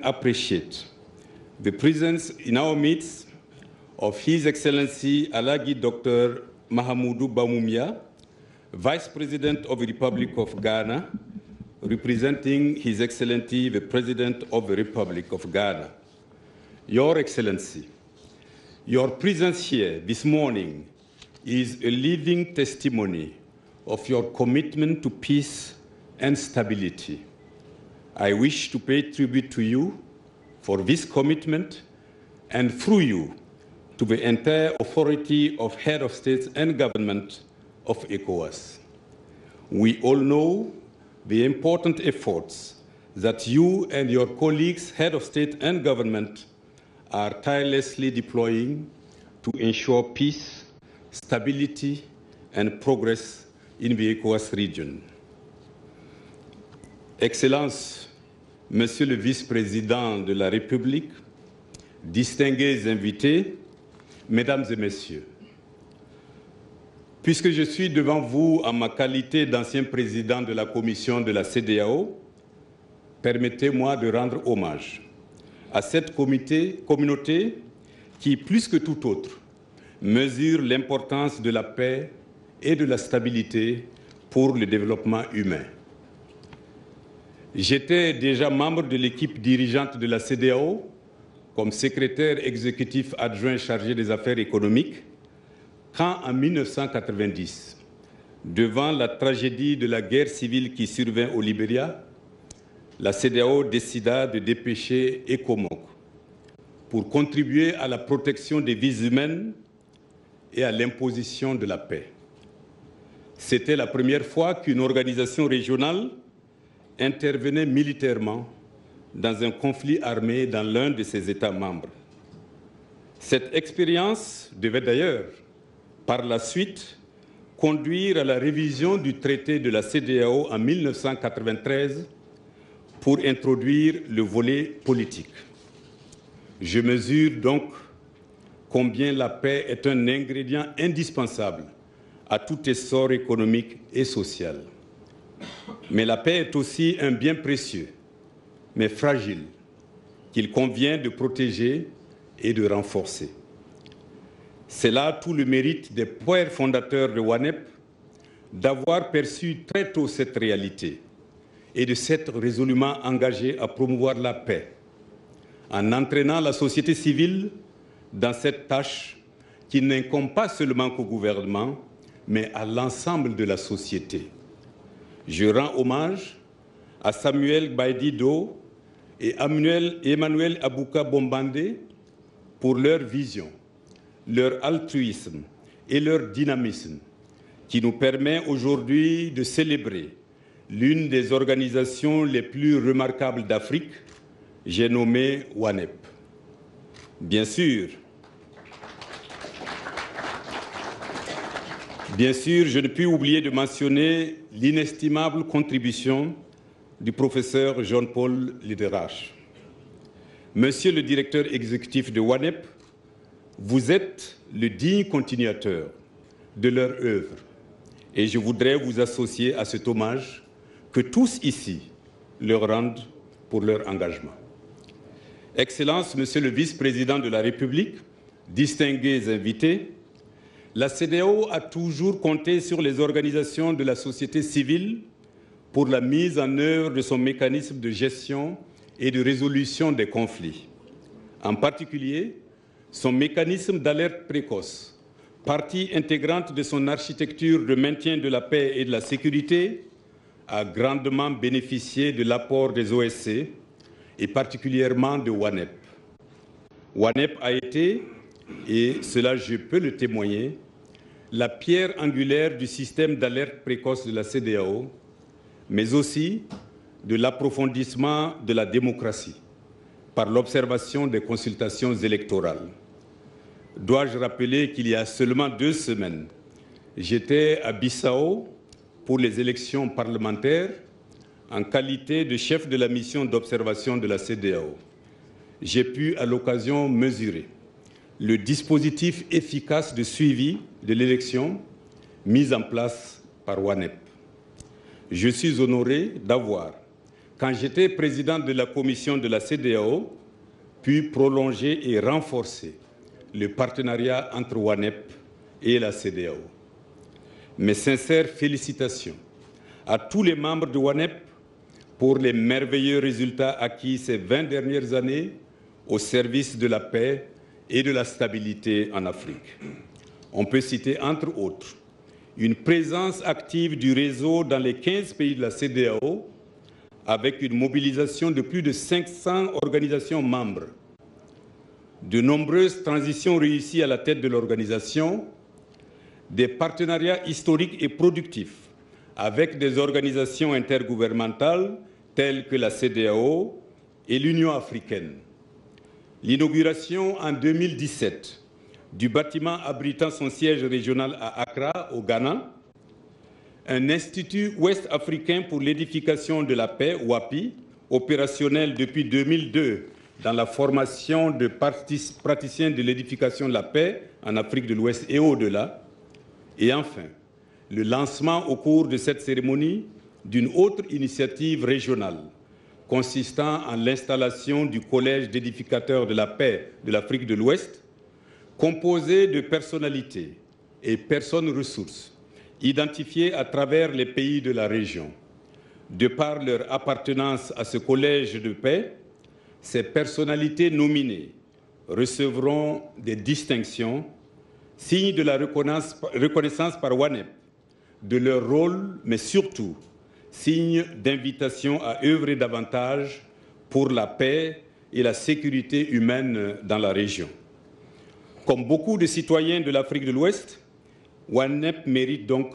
appreciate the presence in our midst of His Excellency Alagi Dr. Mahamudu Bawumia, Vice President of the Republic of Ghana, representing His Excellency the President of the Republic of Ghana. Your Excellency, your presence here this morning is a living testimony of your commitment to peace and stability. I wish to pay tribute to you for this commitment and through you to the entire authority of head of states and government of ECOWAS. We all know the important efforts that you and your colleagues, head of state and government, are tirelessly deploying to ensure peace, stability, and progress in the ECOWAS region. Excellences, Monsieur le Vice-président de la République, distingués invités, Mesdames et Messieurs, puisque je suis devant vous en ma qualité d'ancien président de la commission de la CEDEAO, permettez-moi de rendre hommage à cette communauté qui, plus que tout autre, mesure l'importance de la paix et de la stabilité pour le développement humain. J'étais déjà membre de l'équipe dirigeante de la CEDEAO comme secrétaire exécutif adjoint chargé des affaires économiques quand, en 1990, devant la tragédie de la guerre civile qui survint au Libéria, la CEDEAO décida de dépêcher ECOMOG pour contribuer à la protection des vies humaines et à l'imposition de la paix. C'était la première fois qu'une organisation régionale intervenait militairement dans un conflit armé dans l'un de ses États membres. Cette expérience devait d'ailleurs, par la suite, conduire à la révision du traité de la CEDEAO en 1993 pour introduire le volet politique. Je mesure donc combien la paix est un ingrédient indispensable à tout essor économique et social. Mais la paix est aussi un bien précieux, mais fragile, qu'il convient de protéger et de renforcer. C'est là tout le mérite des pères fondateurs de WANEP d'avoir perçu très tôt cette réalité et de s'être résolument engagés à promouvoir la paix, en entraînant la société civile dans cette tâche qui n'incombe pas seulement qu'au gouvernement, mais à l'ensemble de la société. Je rends hommage à Samuel Baidido et Emmanuel Abouka Bombandé pour leur vision, leur altruisme et leur dynamisme qui nous permet aujourd'hui de célébrer l'une des organisations les plus remarquables d'Afrique, j'ai nommé WANEP. Bien sûr, je ne puis oublier de mentionner l'inestimable contribution du professeur Jean-Paul Liderache. Monsieur le directeur exécutif de WANEP, vous êtes le digne continuateur de leur œuvre et je voudrais vous associer à cet hommage que tous ici leur rendent pour leur engagement. Excellences, Monsieur le vice-président de la République, distingués invités, la CEDEAO a toujours compté sur les organisations de la société civile pour la mise en œuvre de son mécanisme de gestion et de résolution des conflits. En particulier, son mécanisme d'alerte précoce, partie intégrante de son architecture de maintien de la paix et de la sécurité, a grandement bénéficié de l'apport des OSC et particulièrement de WANEP. WANEP a été, et cela je peux le témoigner, la pierre angulaire du système d'alerte précoce de la CEDEAO, mais aussi de l'approfondissement de la démocratie par l'observation des consultations électorales. Dois-je rappeler qu'il y a seulement 2 semaines, j'étais à Bissau pour les élections parlementaires en qualité de chef de la mission d'observation de la CEDEAO. J'ai pu à l'occasion mesurer le dispositif efficace de suivi de l'élection mis en place par WANEP. Je suis honoré d'avoir quand j'étais président de la commission de la CEDEAO, puis prolonger et renforcer le partenariat entre WANEP et la CEDEAO. Mes sincères félicitations à tous les membres de WANEP pour les merveilleux résultats acquis ces 20 dernières années au service de la paix et de la stabilité en Afrique. On peut citer, entre autres, une présence active du réseau dans les 15 pays de la CEDEAO, avec une mobilisation de plus de 500 organisations membres, de nombreuses transitions réussies à la tête de l'organisation, des partenariats historiques et productifs avec des organisations intergouvernementales telles que la CEDEAO et l'Union africaine. L'inauguration en 2017 du bâtiment abritant son siège régional à Accra, au Ghana, un institut ouest-africain pour l'édification de la paix, WAPI, opérationnel depuis 2002 dans la formation de praticiens de l'édification de la paix en Afrique de l'Ouest et au-delà. Et enfin, le lancement au cours de cette cérémonie d'une autre initiative régionale consistant en l'installation du Collège d'édificateurs de la paix de l'Afrique de l'Ouest, composé de personnalités et personnes ressources identifiées à travers les pays de la région. De par leur appartenance à ce collège de paix, ces personnalités nominées recevront des distinctions, signe de la reconnaissance par WANEP de leur rôle, mais surtout signe d'invitation à œuvrer davantage pour la paix et la sécurité humaine dans la région. Comme beaucoup de citoyens de l'Afrique de l'Ouest, WANEP mérite donc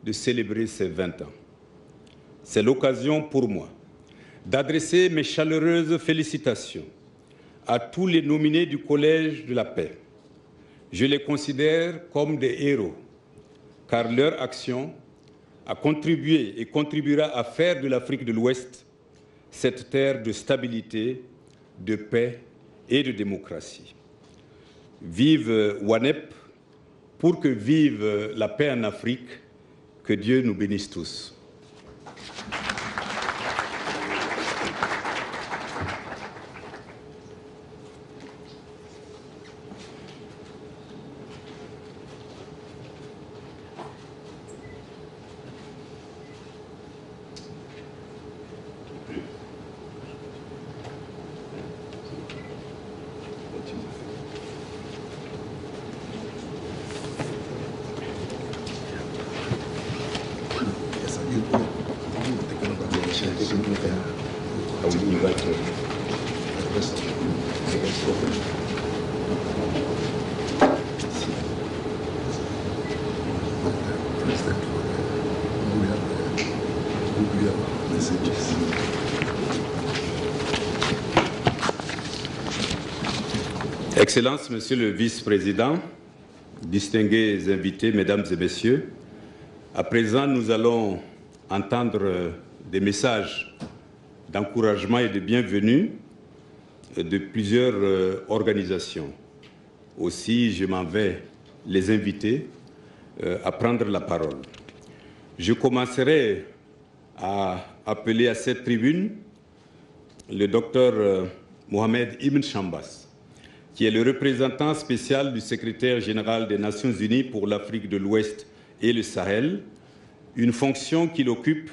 de célébrer ses 20 ans. C'est l'occasion pour moi d'adresser mes chaleureuses félicitations à tous les nominés du Collège de la paix. Je les considère comme des héros, car leur action a contribué et contribuera à faire de l'Afrique de l'Ouest cette terre de stabilité, de paix et de démocratie. Vive WANEP, pour que vive la paix en Afrique, que Dieu nous bénisse tous. Excellences, Monsieur le Vice-président, distingués invités, Mesdames et Messieurs, à présent, nous allons entendre des messages d'encouragement et de bienvenue de plusieurs organisations. Aussi, je m'en vais les inviter à prendre la parole. Je commencerai à appeler à cette tribune le docteur Mohamed Ibn Chambas, qui est le représentant spécial du secrétaire général des Nations Unies pour l'Afrique de l'Ouest et le Sahel, une fonction qu'il occupe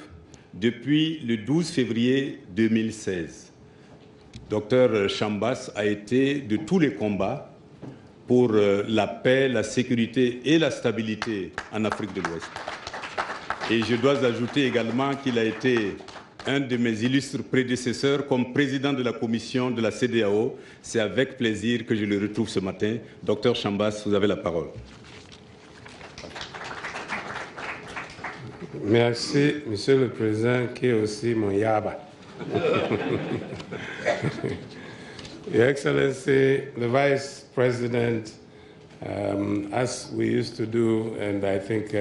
depuis le 12 février 2016. Dr Chambas a été de tous les combats pour la paix, la sécurité et la stabilité en Afrique de l'Ouest. Et je dois ajouter également qu'il a été un de mes illustres prédécesseurs comme président de la commission de la CEDEAO. C'est avec plaisir que je le retrouve ce matin. Docteur Chambas, vous avez la parole. Merci, Monsieur le Président, qui est aussi mon yaba. Your Excellency, the Vice President, as we used to do, and I think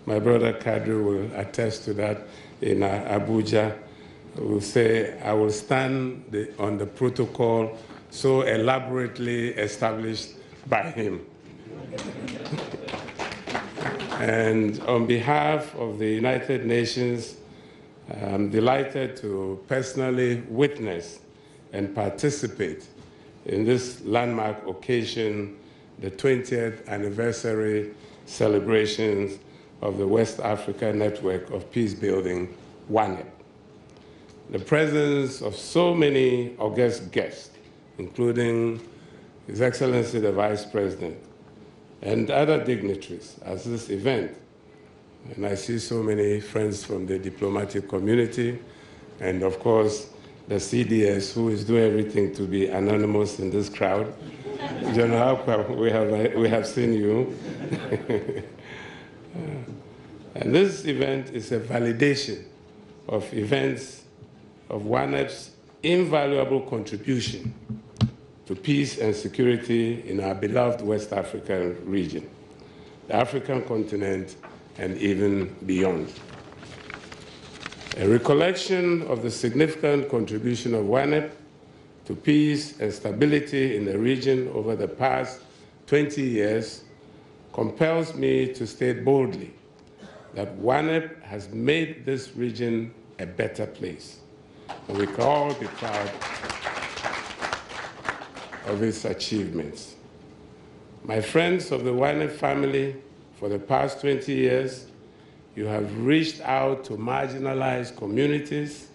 my brother Kadri will attest to that, in Abuja, will say, I will stand on the protocol so elaborately established by him. And on behalf of the United Nations, I'm delighted to personally witness and participate in this landmark occasion, the 20th anniversary celebrations of the West Africa Network of Peace Building, WANEP. The presence of so many august guests, including His Excellency the Vice President and other dignitaries at this event. And I see so many friends from the diplomatic community and, of course, the CDS, who is doing everything to be anonymous in this crowd. General Akwa, we have seen you. And this event is a validation of events of WANEP's invaluable contribution to peace and security in our beloved West African region, the African continent, and even beyond. A recollection of the significant contribution of WANEP to peace and stability in the region over the past 20 years compels me to state boldly that WANEP has made this region a better place. And we can all be proud of its achievements. My friends of the WANEP family, for the past 20 years, you have reached out to marginalized communities,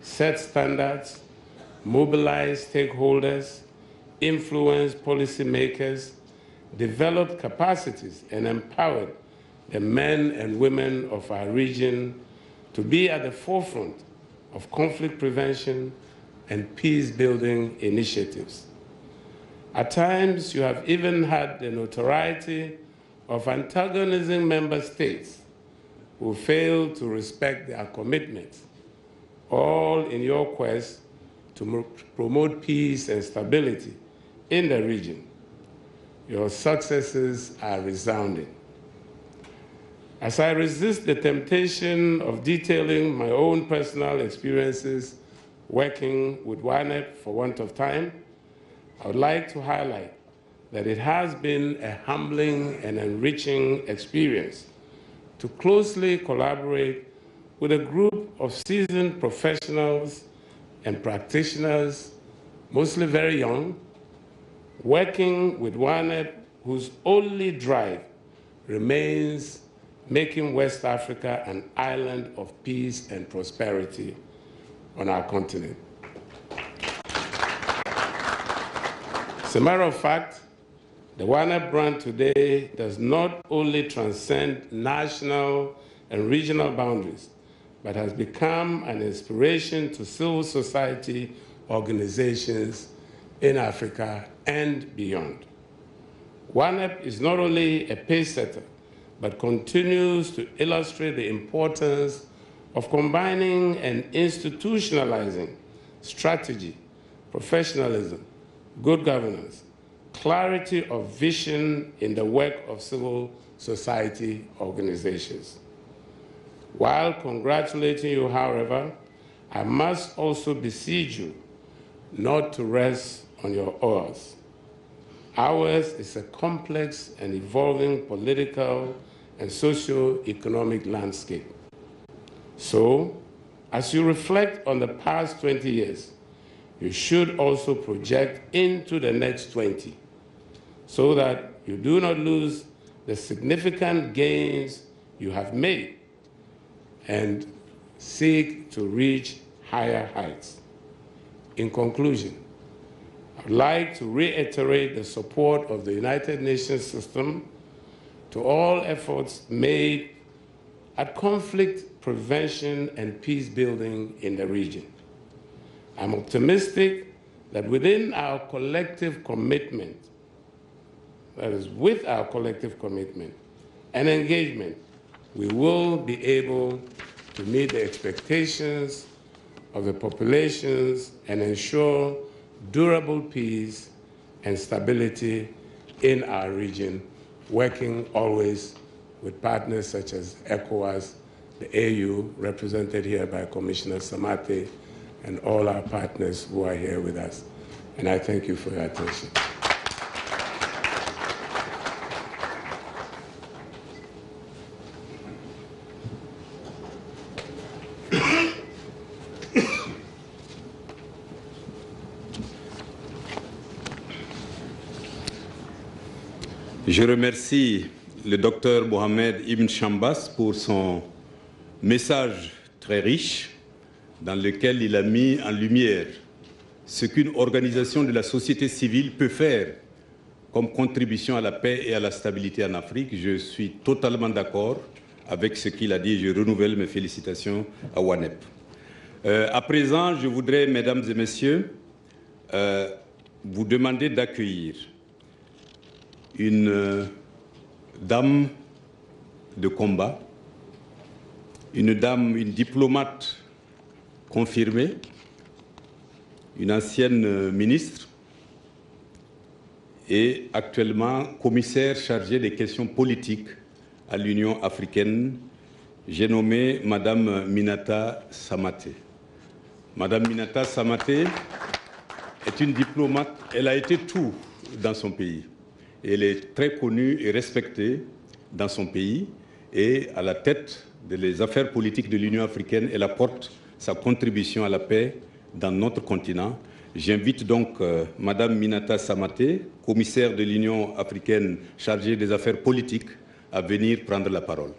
set standards, mobilized stakeholders, influenced policymakers, developed capacities, and empowered the men and women of our region to be at the forefront of conflict prevention and peace-building initiatives. At times, you have even had the notoriety of antagonizing member states who fail to respect their commitments, all in your quest to promote peace and stability in the region. Your successes are resounding. As I resist the temptation of detailing my own personal experiences working with WANEP for want of time, I would like to highlight that it has been a humbling and enriching experience to closely collaborate with a group of seasoned professionals and practitioners, mostly very young, working with WANEP, whose only drive remains making West Africa an island of peace and prosperity on our continent. As a matter of fact, the WANEP brand today does not only transcend national and regional boundaries, but has become an inspiration to civil society organizations in Africa and beyond. WANEP is not only a pace setter, but continues to illustrate the importance of combining and institutionalizing strategy, professionalism, good governance, clarity of vision in the work of civil society organizations. While congratulating you, however, I must also beseech you not to rest on your oars. Ours is a complex and evolving political and socio-economic landscape. So, as you reflect on the past 20 years, you should also project into the next 20 so that you do not lose the significant gains you have made and seek to reach higher heights. In conclusion, I would like to reiterate the support of the United Nations system to all efforts made at conflict prevention and peace building in the region. I'm optimistic that within our collective commitment, that is, with our collective commitment and engagement, we will be able to meet the expectations of the populations and ensure durable peace and stability in our region, working always with partners such as ECOWAS, the AU, represented here by Commissioner Samate, and all our partners who are here with us. And I thank you for your attention. Je remercie le docteur Mohamed Ibn Chambas pour son message très riche dans lequel il a mis en lumière ce qu'une organisation de la société civile peut faire comme contribution à la paix et à la stabilité en Afrique. Je suis totalement d'accord avec ce qu'il a dit. Je renouvelle mes félicitations à WANEP. À présent, je voudrais, mesdames et messieurs, vous demander d'accueillir une dame de combat, une diplomate confirmée, une ancienne ministre et actuellement commissaire chargée des questions politiques à l'Union africaine. J'ai nommé Madame Minata Samaté. Madame Minata Samaté est une diplomate, elle a été tout dans son pays. Elle est très connue et respectée dans son pays et à la tête des affaires politiques de l'Union africaine, elle apporte sa contribution à la paix dans notre continent. J'invite donc Madame Minata Samaté, commissaire de l'Union africaine chargée des affaires politiques, à venir prendre la parole.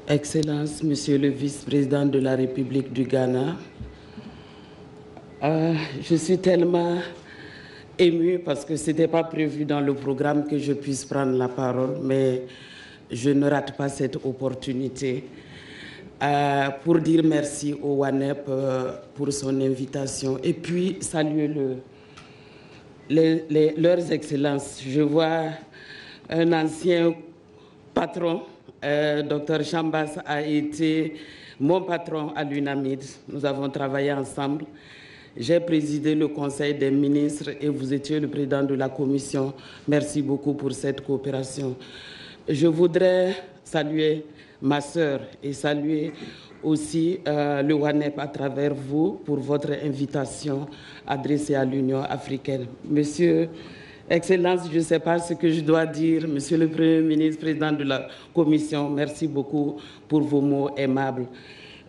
Excellence, Monsieur le vice-président de la République du Ghana, je suis tellement émue parce que ce n'était pas prévu dans le programme que je puisse prendre la parole, mais je ne rate pas cette opportunité pour dire merci au WANEP pour son invitation et puis saluer leurs excellences. Je vois un ancien patron, Dr Chambas a été mon patron à l'UNAMID. Nous avons travaillé ensemble. J'ai présidé le Conseil des ministres et vous étiez le président de la commission. Merci beaucoup pour cette coopération. Je voudrais saluer ma sœur et saluer aussi le WANEP à travers vous pour votre invitation adressée à l'Union africaine. Monsieur Excellence, je ne sais pas ce que je dois dire. Monsieur le Premier ministre, président de la Commission, merci beaucoup pour vos mots aimables.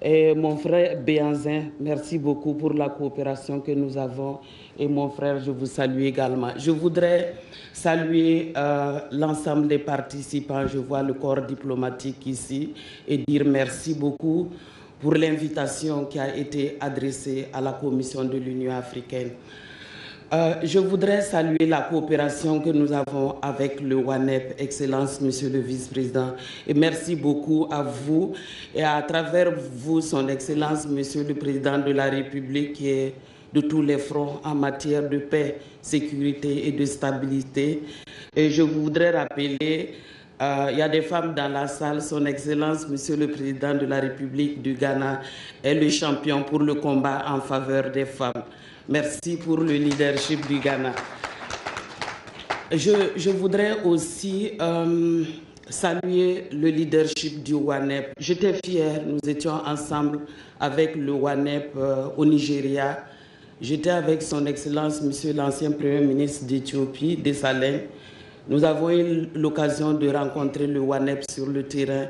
Et mon frère Béanzin, merci beaucoup pour la coopération que nous avons. Et mon frère, je vous salue également. Je voudrais saluer l'ensemble des participants. Je vois le corps diplomatique ici et dire merci beaucoup pour l'invitation qui a été adressée à la Commission de l'Union africaine. Je voudrais saluer la coopération que nous avons avec le WANEP, Excellence, Monsieur le Vice-président. Et merci beaucoup à vous et à travers vous, Son Excellence, Monsieur le Président de la République, qui est de tous les fronts en matière de paix, sécurité et de stabilité. Et je voudrais rappeler, il y a des femmes dans la salle, Son Excellence, Monsieur le Président de la République du Ghana est le champion pour le combat en faveur des femmes. Merci pour le leadership du Ghana. Je voudrais aussi saluer le leadership du WANEP. J'étais fière, nous étions ensemble avec le WANEP au Nigeria. J'étais avec Son Excellence, Monsieur l'ancien Premier ministre d'Éthiopie, Dessalines. Nous avons eu l'occasion de rencontrer le WANEP sur le terrain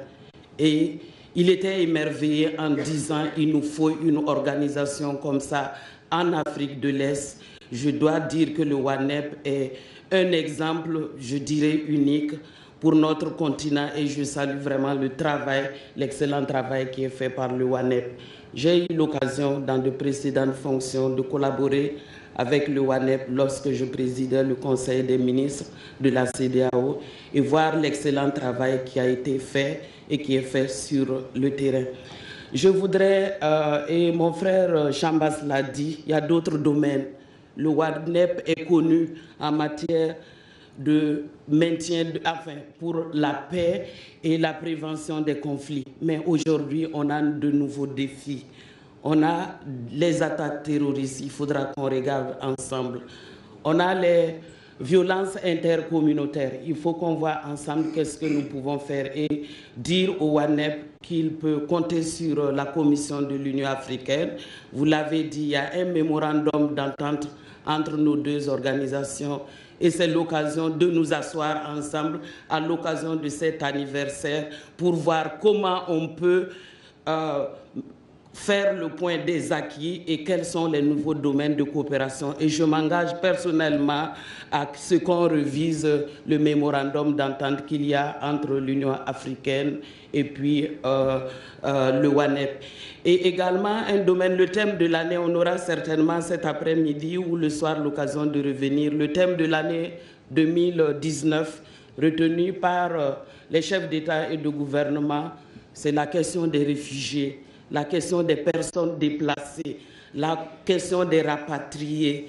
et il était émerveillé en disant qu'il nous faut une organisation comme ça en Afrique de l'Est. Je dois dire que le WANEP est un exemple, je dirais, unique pour notre continent et je salue vraiment le travail, l'excellent travail qui est fait par le WANEP. J'ai eu l'occasion dans de précédentes fonctions de collaborer avec le WANEP lorsque je présidais le Conseil des ministres de la CEDEAO et voir l'excellent travail qui a été fait et qui est fait sur le terrain. Je voudrais, et mon frère Chambas l'a dit, il y a d'autres domaines. Le WANEP est connu en matière de maintien, pour la paix et la prévention des conflits. Mais aujourd'hui, on a de nouveaux défis. On a les attaques terroristes, il faudra qu'on regarde ensemble. On a les violences intercommunautaires, il faut qu'on voit ensemble qu'est-ce que nous pouvons faire et dire au WANEP qu'il peut compter sur la Commission de l'Union africaine. Vous l'avez dit, il y a un mémorandum d'entente entre nos deux organisations et c'est l'occasion de nous asseoir ensemble à l'occasion de cet anniversaire pour voir comment on peut faire le point des acquis et quels sont les nouveaux domaines de coopération. Et je m'engage personnellement à ce qu'on revise le mémorandum d'entente qu'il y a entre l'Union africaine et puis le WANEP. Et également un domaine, le thème de l'année, on aura certainement cet après-midi ou le soir l'occasion de revenir, le thème de l'année 2019 retenu par les chefs d'État et de gouvernement, c'est la question des réfugiés, la question des personnes déplacées, la question des rapatriés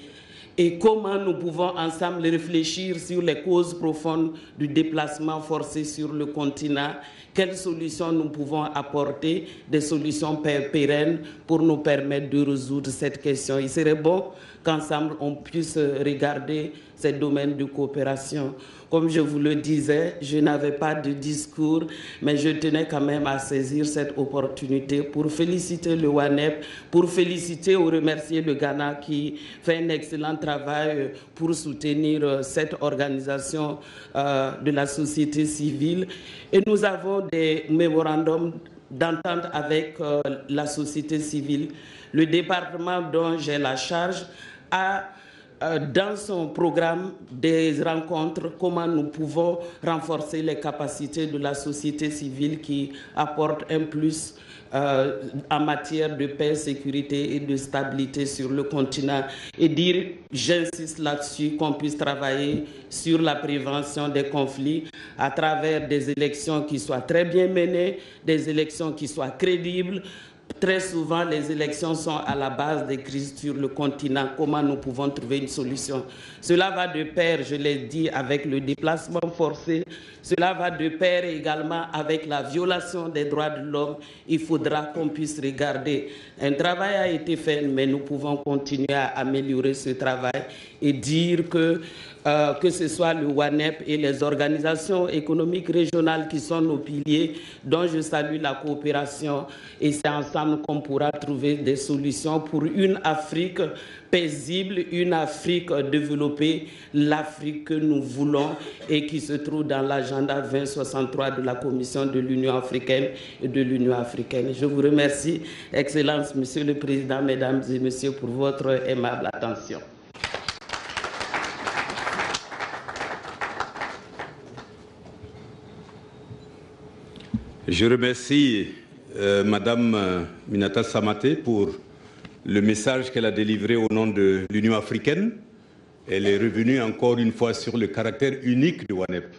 et comment nous pouvons ensemble réfléchir sur les causes profondes du déplacement forcé sur le continent, quelles solutions nous pouvons apporter, des solutions pérennes pour nous permettre de résoudre cette question. Il serait bon qu'ensemble on puisse regarder ces domaines de coopération. Comme je vous le disais, je n'avais pas de discours, mais je tenais quand même à saisir cette opportunité pour féliciter le WANEP, pour féliciter ou remercier le Ghana qui fait un excellent travail pour soutenir cette organisation de la société civile. Et nous avons des mémorandums d'entente avec la société civile. Le département dont j'ai la charge a dans son programme des rencontres, comment nous pouvons renforcer les capacités de la société civile qui apporte un plus en matière de paix, sécurité et de stabilité sur le continent. Et dire, j'insiste là-dessus, qu'on puisse travailler sur la prévention des conflits à travers des élections qui soient très bien menées, des élections qui soient crédibles. Très souvent, les élections sont à la base des crises sur le continent. Comment nous pouvons trouver une solution? Cela va de pair, je l'ai dit, avec le déplacement forcé. Cela va de pair également avec la violation des droits de l'homme. Il faudra qu'on puisse regarder. Un travail a été fait, mais nous pouvons continuer à améliorer ce travail et dire que ce soit le WANEP et les organisations économiques régionales qui sont nos piliers, dont je salue la coopération. Et c'est ensemble qu'on pourra trouver des solutions pour une Afrique paisible, une Afrique développée, l'Afrique que nous voulons et qui se trouve dans l'agenda 2063 de la Commission de l'Union africaine et de l'Union africaine. Je vous remercie, Excellence, Monsieur le Président, Mesdames et Messieurs, pour votre aimable attention. Je remercie Madame Minata Samaté pour le message qu'elle a délivré au nom de l'Union africaine. Elle est revenue encore une fois sur le caractère unique de WANEP.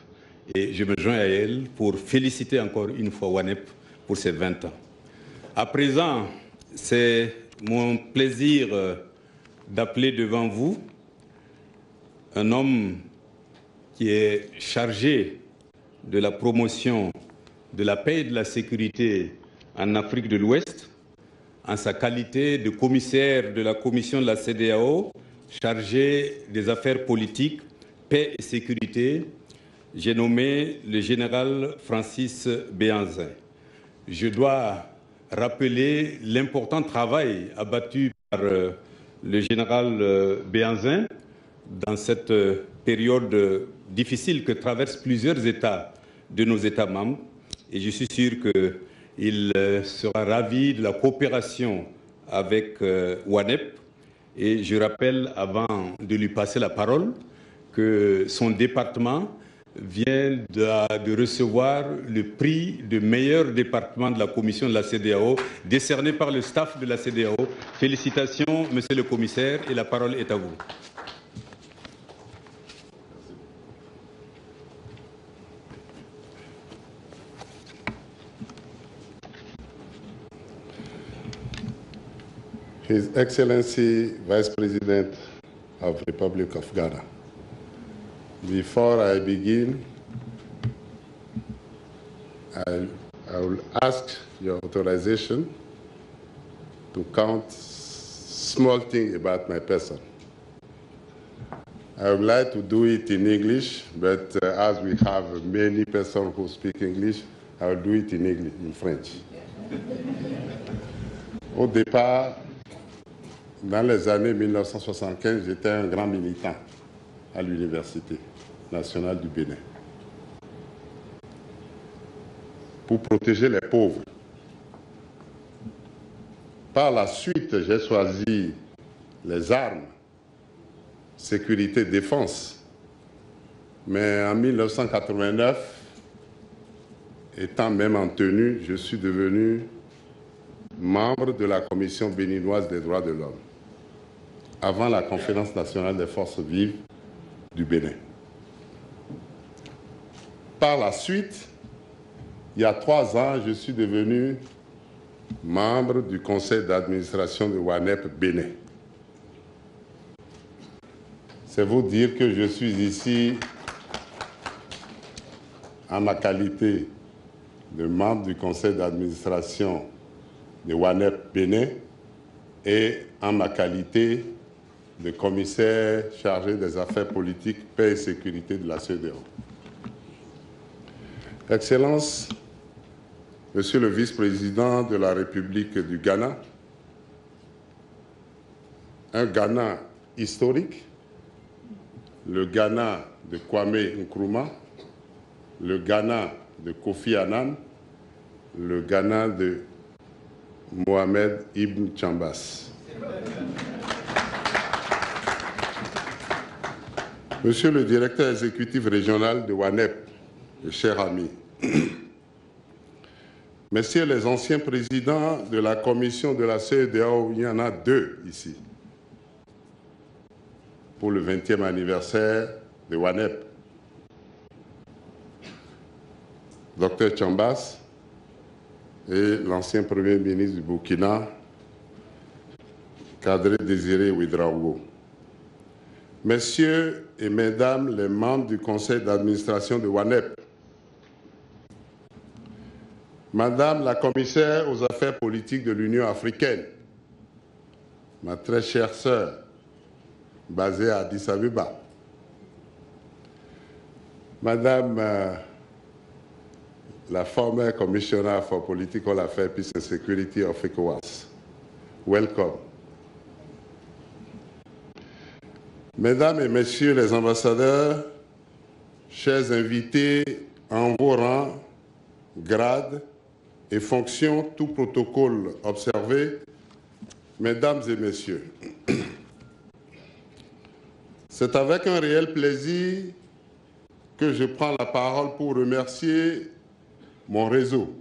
Et je me joins à elle pour féliciter encore une fois WANEP pour ses 20 ans. À présent, c'est mon plaisir d'appeler devant vous un homme qui est chargé de la promotion de la paix et de la sécurité en Afrique de l'Ouest, en sa qualité de commissaire de la commission de la CEDEAO, chargé des affaires politiques, paix et sécurité, j'ai nommé le général Francis Béhanzin. Je dois rappeler l'important travail abattu par le général Béhanzin dans cette période difficile que traversent plusieurs États de nos États membres. Et je suis sûr qu'il sera ravi de la coopération avec WANEP. Et je rappelle, avant de lui passer la parole, que son département vient de recevoir le prix de meilleur département de la commission de la CEDEAO, décerné par le staff de la CEDEAO. Félicitations, monsieur le commissaire, et la parole est à vous. His Excellency Vice President of the Republic of Ghana. Before I begin, I will ask your authorization to count small things about my person. I would like to do it in English, but as we have many persons who speak English, I will do it in English, in French. Au départ, dans les années 1975, j'étais un grand militant à l'Université nationale du Bénin pour protéger les pauvres. Par la suite, j'ai choisi les armes, sécurité, défense. Mais en 1989, étant même en tenue, je suis devenu membre de la Commission béninoise des droits de l'homme, avant la Conférence nationale des forces vives du Bénin. Par la suite, il y a 3 ans, je suis devenu membre du conseil d'administration de WANEP Bénin. C'est vous dire que je suis ici en ma qualité de membre du conseil d'administration de WANEP Bénin et en ma qualité de commissaire chargé des affaires politiques, paix et sécurité de la CEDEAO. Excellences, Monsieur le vice-président de la République du Ghana, un Ghana historique, le Ghana de Kwame Nkrumah, le Ghana de Kofi Annan, le Ghana de Mohamed Ibn Chambas. Monsieur le directeur exécutif régional de WANEP, le cher ami, Messieurs les anciens présidents de la commission de la CEDEAO, il y en a 2 ici, pour le 20e anniversaire de WANEP. Dr Chambas et l'ancien Premier ministre du Burkina, Kadri Désiré Ouédraogo. Messieurs et Mesdames les membres du conseil d'administration de WANEP, Madame la commissaire aux affaires politiques de l'Union africaine, ma très chère sœur, basée à Addis Abeba, Madame la former Commissioner for Political Affairs, Peace and Security of ECOWAS, welcome. Mesdames et Messieurs les ambassadeurs, chers invités en vos rangs, grades et fonctions, tout protocole observé, Mesdames et Messieurs, c'est avec un réel plaisir que je prends la parole pour remercier mon réseau,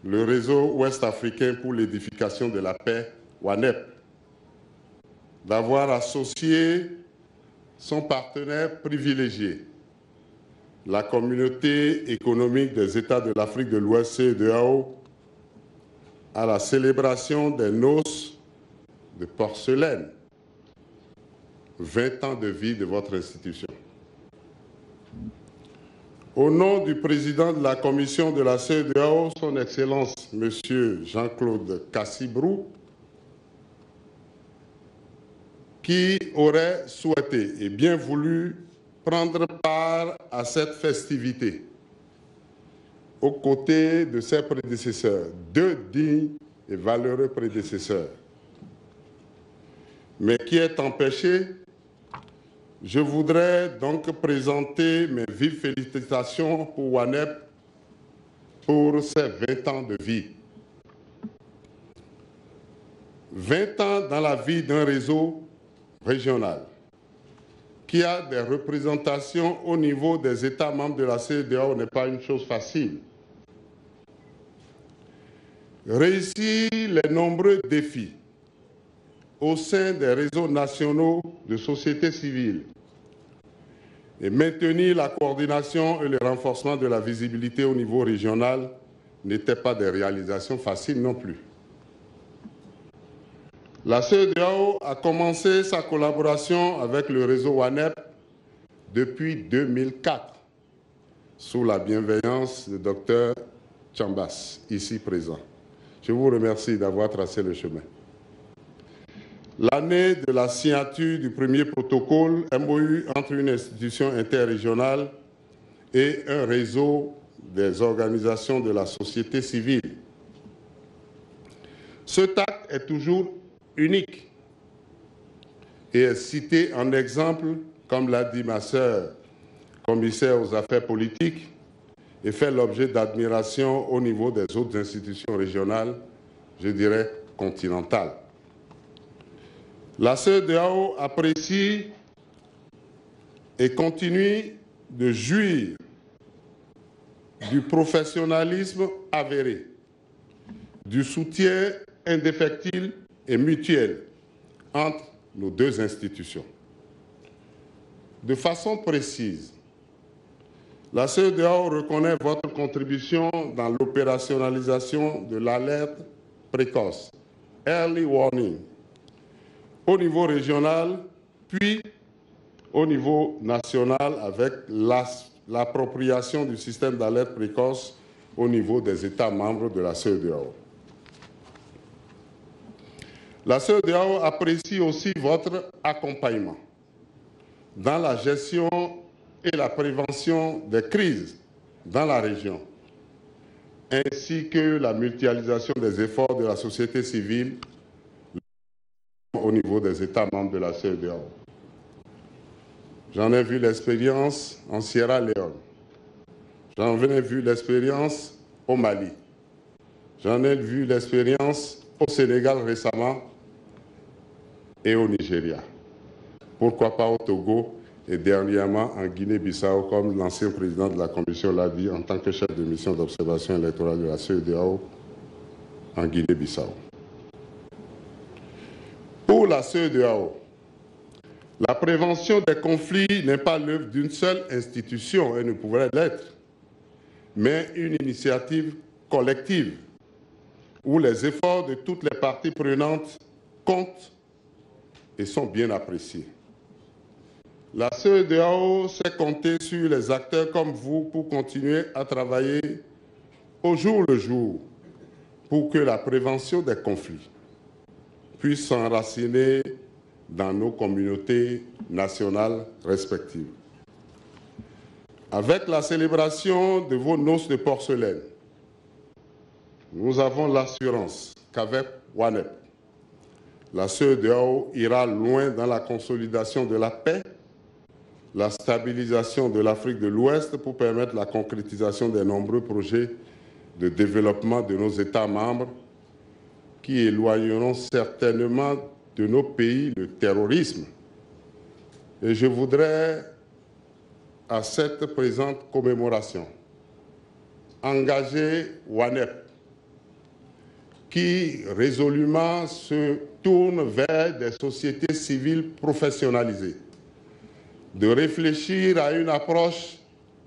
le réseau ouest-africain pour l'édification de la paix, WANEP, d'avoir associé son partenaire privilégié, la communauté économique des États de l'Afrique de l'Ouest, CEDEAO, à la célébration des noces de porcelaine, 20 ans de vie de votre institution. Au nom du président de la commission de la CEDEAO, son Excellence M. Jean-Claude Cassibrou, qui aurait souhaité et bien voulu prendre part à cette festivité aux côtés de ses prédécesseurs, 2 dignes et valeureux prédécesseurs, mais qui est empêché, je voudrais donc présenter mes vives félicitations pour WANEP pour ses 20 ans de vie. 20 ans dans la vie d'un réseau régional qui a des représentations au niveau des États membres de la CEDEAO n'est pas une chose facile. Réussir les nombreux défis au sein des réseaux nationaux de société civile et maintenir la coordination et le renforcement de la visibilité au niveau régional n'étaient pas des réalisations faciles non plus. La CEDEAO a commencé sa collaboration avec le réseau WANEP depuis 2004, sous la bienveillance du Dr Chambas, ici présent. Je vous remercie d'avoir tracé le chemin. L'année de la signature du premier protocole MOU entre une institution interrégionale et un réseau des organisations de la société civile. Cet acte est toujours unique et est cité en exemple, comme l'a dit ma sœur, commissaire aux affaires politiques, et fait l'objet d'admiration au niveau des autres institutions régionales, je dirais continentale. La CEDEAO apprécie et continue de jouir du professionnalisme avéré, du soutien indéfectible et mutuel entre nos deux institutions. De façon précise, la CEDEAO reconnaît votre contribution dans l'opérationnalisation de l'alerte précoce, Early Warning, au niveau régional, puis au niveau national avec l'appropriation du système d'alerte précoce au niveau des États membres de la CEDEAO. La CEDEAO apprécie aussi votre accompagnement dans la gestion et la prévention des crises dans la région, ainsi que la mutualisation des efforts de la société civile au niveau des États membres de la CEDEAO. J'en ai vu l'expérience en Sierra Leone, j'en ai vu l'expérience au Mali, j'en ai vu l'expérience au Sénégal récemment et au Nigeria. Pourquoi pas au Togo et dernièrement en Guinée-Bissau, comme l'ancien président de la Commission l'a dit en tant que chef de mission d'observation électorale de la CEDEAO en Guinée-Bissau. Pour la CEDEAO, la prévention des conflits n'est pas l'œuvre d'une seule institution et ne pourrait l'être, mais une initiative collective où les efforts de toutes les parties prenantes comptent et sont bien appréciés. La CEDEAO sait compter sur les acteurs comme vous pour continuer à travailler au jour le jour pour que la prévention des conflits puisse s'enraciner dans nos communautés nationales respectives. Avec la célébration de vos noces de porcelaine, nous avons l'assurance qu'avec WANEP, la CEDEAO ira loin dans la consolidation de la paix, la stabilisation de l'Afrique de l'Ouest pour permettre la concrétisation des nombreux projets de développement de nos États membres qui éloigneront certainement de nos pays le terrorisme. Et je voudrais, à cette présente commémoration, engager WANEP, qui résolument se tourne vers des sociétés civiles professionnalisées, de réfléchir à une approche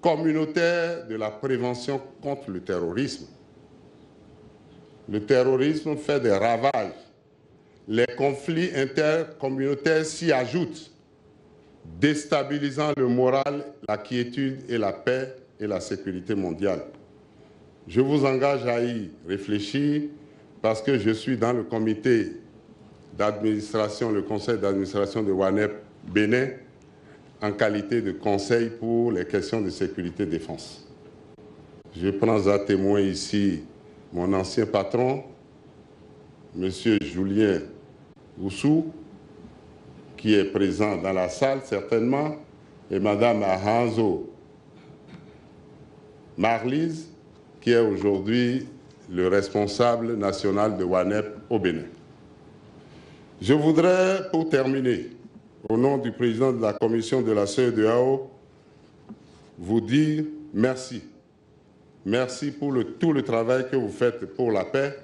communautaire de la prévention contre le terrorisme. Le terrorisme fait des ravages. Les conflits intercommunautaires s'y ajoutent, déstabilisant le moral, la quiétude et la paix et la sécurité mondiale. Je vous engage à y réfléchir parce que je suis dans le comité d'administration, le conseil d'administration de WANEP Bénin, en qualité de conseil pour les questions de sécurité et défense. Je prends à témoin ici mon ancien patron, M. Julien Oussou, qui est présent dans la salle certainement, et Mme Ahanzo Marlise, qui est aujourd'hui le responsable national de WANEP au Bénin. Je voudrais, pour terminer, au nom du président de la commission de la CEDEAO, vous dire merci. Merci pour tout le travail que vous faites pour la paix,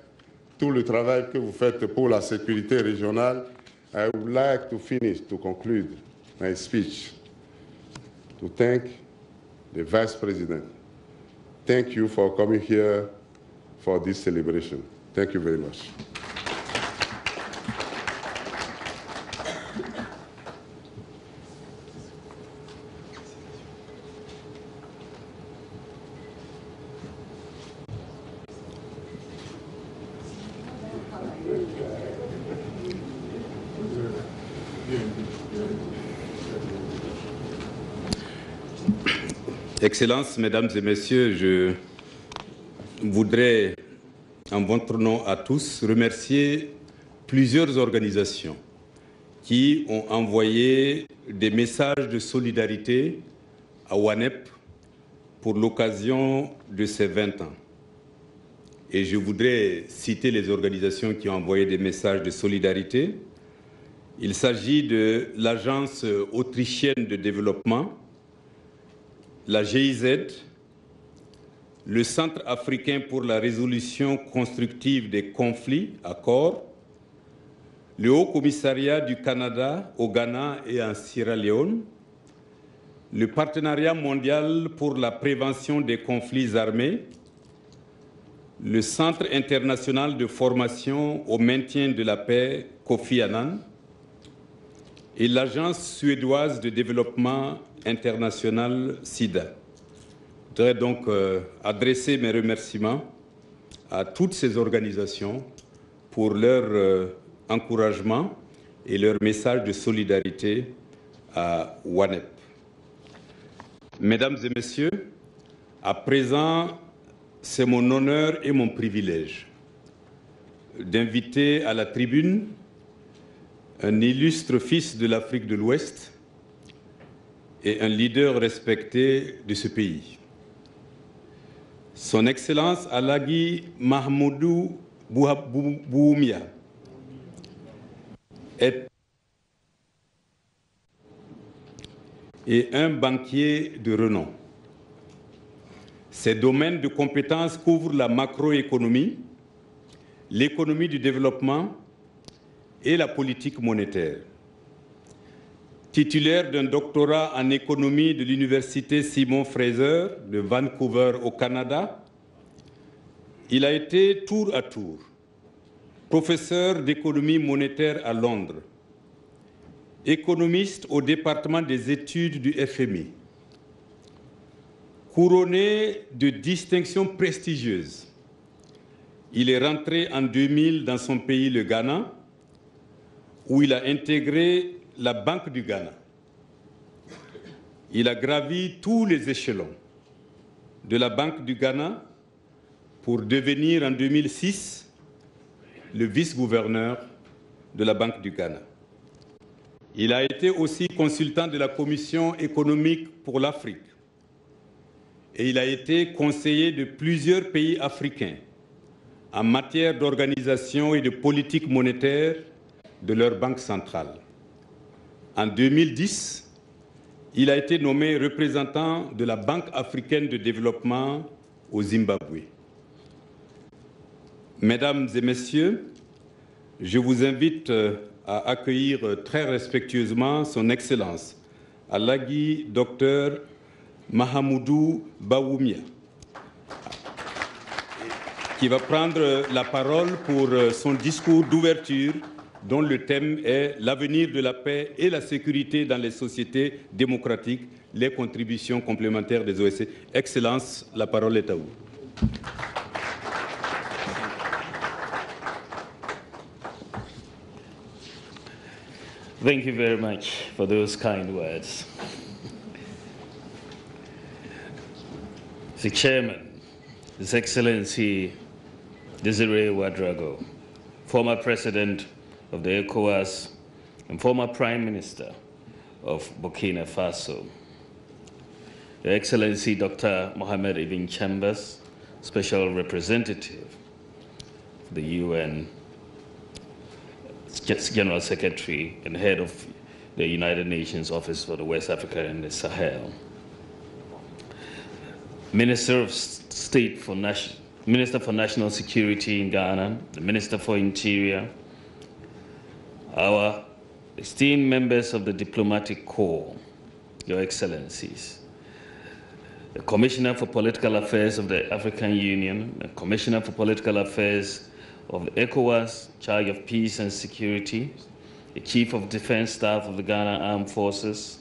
tout le travail que vous faites pour la sécurité régionale. I would like to finish, to conclude my speech, to thank the Vice President. Thank you for coming here for this celebration. Thank you very much. Excellences, Mesdames et Messieurs, je voudrais, en votre nom à tous, remercier plusieurs organisations qui ont envoyé des messages de solidarité à WANEP pour l'occasion de ses 20 ans. et je voudrais citer les organisations qui ont envoyé des messages de solidarité. Il s'agit de l'Agence autrichienne de développement, la GIZ, le Centre africain pour la résolution constructive des conflits, ACCOR, le Haut Commissariat du Canada au Ghana et en Sierra Leone, le Partenariat mondial pour la prévention des conflits armés, le Centre international de formation au maintien de la paix Kofi Annan et l'Agence suédoise de développement international SIDA. Je voudrais donc adresser mes remerciements à toutes ces organisations pour leur encouragement et leur message de solidarité à WANEP. Mesdames et messieurs, à présent, c'est mon honneur et mon privilège d'inviter à la tribune un illustre fils de l'Afrique de l'Ouest et un leader respecté de ce pays. Son Excellence Alagi Mahamudu Bawumia est un banquier de renom. Ses domaines de compétences couvrent la macroéconomie, l'économie du développement et la politique monétaire. Titulaire d'un doctorat en économie de l'université Simon Fraser de Vancouver au Canada, il a été tour à tour professeur d'économie monétaire à Londres, économiste au département des études du FMI, couronné de distinctions prestigieuses. Il est rentré en 2000 dans son pays, le Ghana, où il a intégré la Banque du Ghana. Il a gravi tous les échelons de la Banque du Ghana pour devenir en 2006 le vice-gouverneur de la Banque du Ghana. Il a été aussi consultant de la Commission économique pour l'Afrique et il a été conseiller de plusieurs pays africains en matière d'organisation et de politique monétaire de leur banque centrale. En 2010, il a été nommé représentant de la Banque africaine de développement au Zimbabwe. Mesdames et messieurs, je vous invite à accueillir très respectueusement son Excellence, Alagi Dr Mahamudu Bawumia, qui va prendre la parole pour son discours d'ouverture dont le thème est l'avenir de la paix et la sécurité dans les sociétés démocratiques, les contributions complémentaires des OSCE. Excellence, la parole est à vous. Thank you very much for those kind words. The Chairman, His Excellency Desiré Ouédraogo, former President of the ECOWAS and former Prime Minister of Burkina Faso, Your Excellency Dr. Mohamed Ibn Chambers, Special Representative of the UN General Secretary and Head of the United Nations Office for the West Africa and the Sahel, Minister of State for Minister for National Security in Ghana, the Minister for Interior, our esteemed members of the Diplomatic Corps, Your Excellencies, the Commissioner for Political Affairs of the African Union, the Commissioner for Political Affairs of the ECOWAS, charge of peace and security, the Chief of Defense Staff of the Ghana Armed Forces,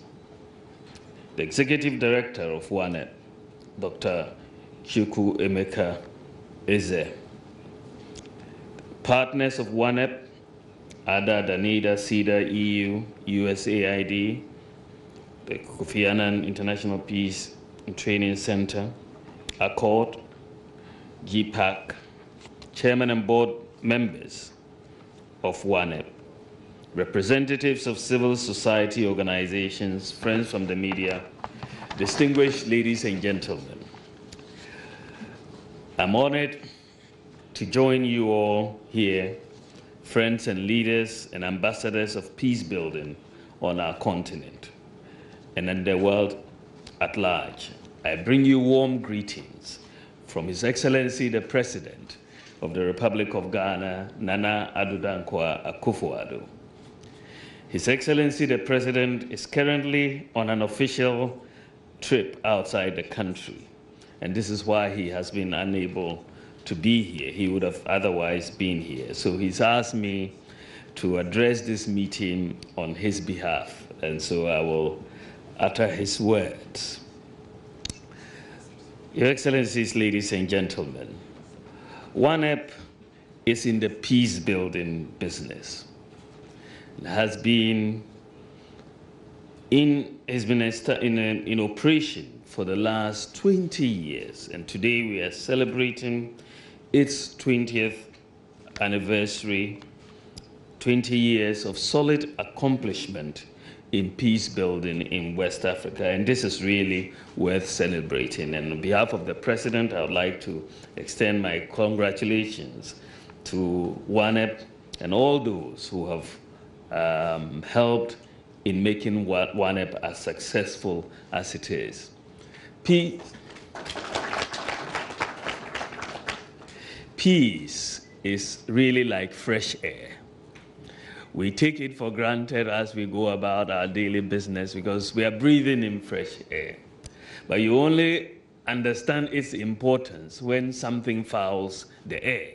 the Executive Director of WANEP, Dr. Chukwu Emeka Eze, partners of WANEP, ADA, DANIDA, CEDA, EU, USAID, the Kofi Annan International Peace and Training Center, ACCORD, GPAC, Chairman and Board members of WANEP, representatives of civil society organizations, friends from the media, distinguished ladies and gentlemen. I'm honored to join you all here, friends and leaders and ambassadors of peace building on our continent and in the world at large. I bring you warm greetings from His Excellency the President of the Republic of Ghana, Nana Addo Dankwa Akufo-Addo. His Excellency the President is currently on an official trip outside the country, and this is why he has been unable to be here. He would have otherwise been here. So he's asked me to address this meeting on his behalf, and so I will utter his words. Your Excellencies, ladies and gentlemen, WANEP is in the peace-building business. It has been in operation for the last 20 years, and today we are celebrating its 20th anniversary, 20 years of solid accomplishment in peace building in West Africa, and this is really worth celebrating. And on behalf of the President, I would like to extend my congratulations to WANEP and all those who have helped in making WANEP as successful as it is. Peace is really like fresh air. We take it for granted as we go about our daily business because we are breathing in fresh air. But you only understand its importance when something fouls the air,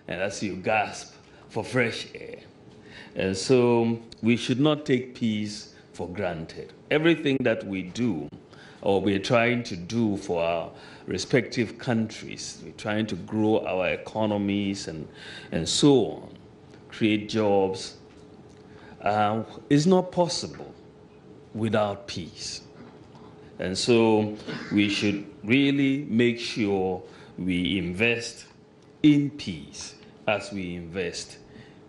and as you gasp for fresh air. And so we should not take peace for granted. Everything that we do or we're trying to do for our respective countries, we're trying to grow our economies and so on, create jobs, is not possible without peace. And so we should really make sure we invest in peace as we invest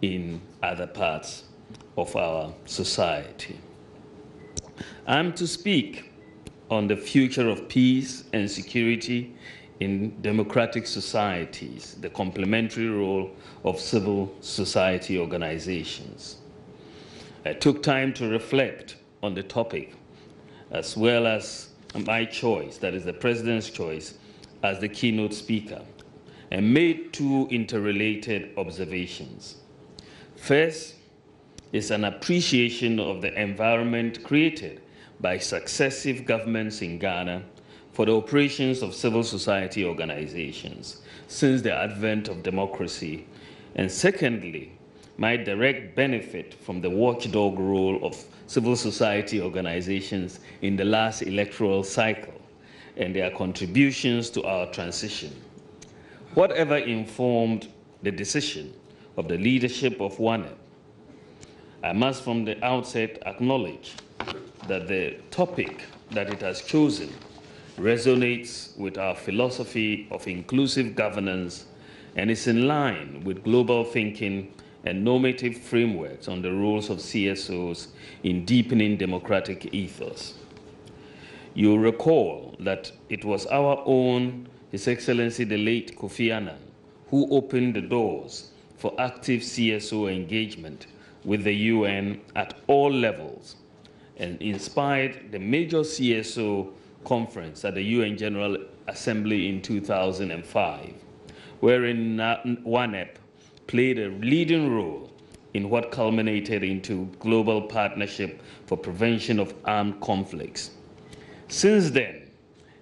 in other parts of our society. I'm to speak on the future of peace and security in democratic societies, the complementary role of civil society organizations. I took time to reflect on the topic, as well as my choice, that is the President's choice, as the keynote speaker, and made two interrelated observations. First is an appreciation of the environment created by successive governments in Ghana for the operations of civil society organizations since the advent of democracy, and secondly, my direct benefit from the watchdog role of civil society organizations in the last electoral cycle and their contributions to our transition. Whatever informed the decision of the leadership of WANEP, I must from the outset acknowledge that the topic that it has chosen resonates with our philosophy of inclusive governance and is in line with global thinking and normative frameworks on the roles of CSOs in deepening democratic ethos. You'll recall that it was our own His Excellency the late Kofi Annan who opened the doors for active CSO engagement with the UN at all levels and inspired the major CSO conference at the UN General Assembly in 2005, wherein WANEP played a leading role in what culminated into Global Partnership for Prevention of Armed Conflicts. Since then,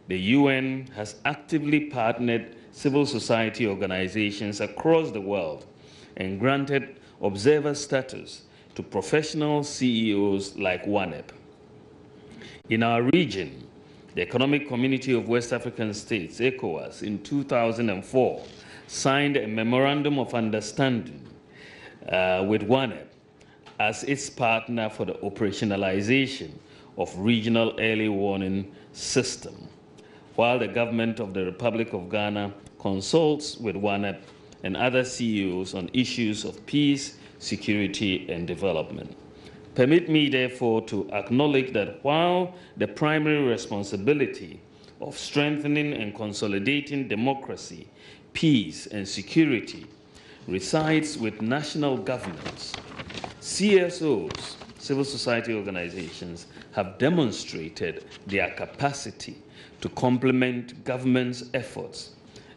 the UN has actively partnered civil society organizations across the world and granted observer status to professional CEOs like WANEP. In our region, the Economic Community of West African States, ECOWAS, in 2004, signed a memorandum of understanding with WANEP as its partner for the operationalization of regional early warning system, while the government of the Republic of Ghana consults with WANEP and other CEOs on issues of peace, security, and development. Permit me, therefore, to acknowledge that while the primary responsibility of strengthening and consolidating democracy, peace, and security resides with national governments. CSOs, civil society organizations, have demonstrated their capacity to complement government's efforts,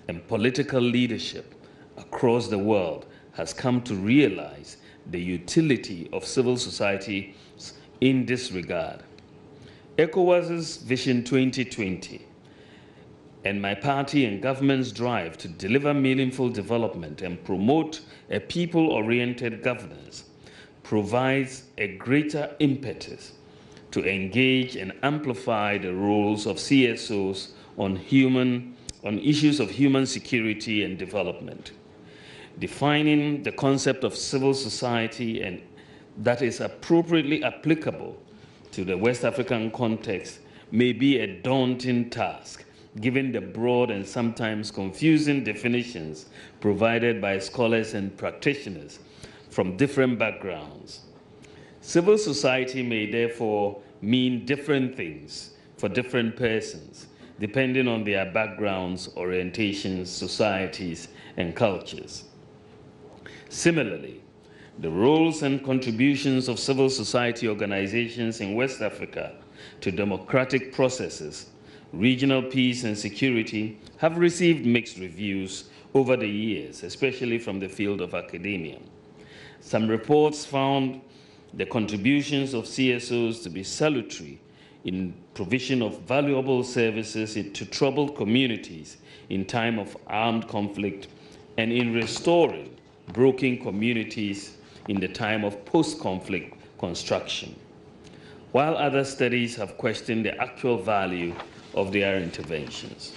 and political leadership across the world has come to realize the utility of civil society in this regard. ECOWAS's Vision 2020 and my party and government's drive to deliver meaningful development and promote a people-oriented governance provides a greater impetus to engage and amplify the roles of CSOs on issues of human security and development. Defining the concept of civil society and that is appropriately applicable to the West African context may be a daunting task, given the broad and sometimes confusing definitions provided by scholars and practitioners from different backgrounds. Civil society may therefore mean different things for different persons, depending on their backgrounds, orientations, societies, and cultures. Similarly, the roles and contributions of civil society organizations in West Africa to democratic processes, regional peace and security have received mixed reviews over the years, especially from the field of academia. Some reports found the contributions of CSOs to be salutary in provision of valuable services to troubled communities in time of armed conflict and in restoring broken communities in the time of post-conflict construction, while other studies have questioned the actual value of their interventions.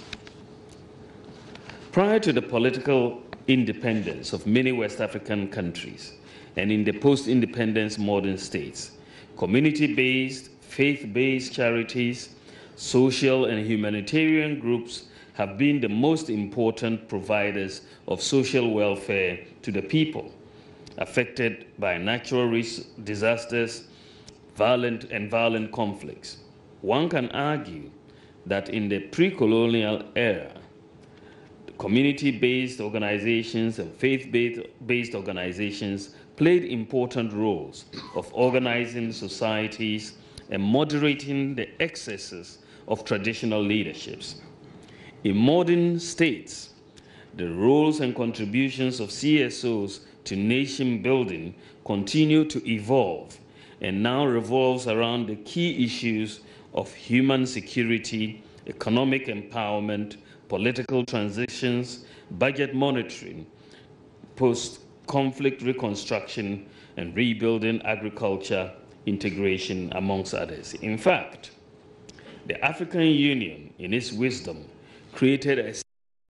Prior to the political independence of many West African countries and in the post-independence modern states, community-based, faith-based charities, social and humanitarian groups have been the most important providers of social welfare to the people affected by natural disasters, violent conflicts. One can argue that in the pre-colonial era, community-based organizations and faith-based organizations played important roles of organizing societies and moderating the excesses of traditional leaderships. In modern states, the roles and contributions of CSOs to nation building continue to evolve and now revolves around the key issues of human security, economic empowerment, political transitions, budget monitoring, post-conflict reconstruction, and rebuilding agriculture integration, amongst others. In fact, the African Union, in its wisdom, created a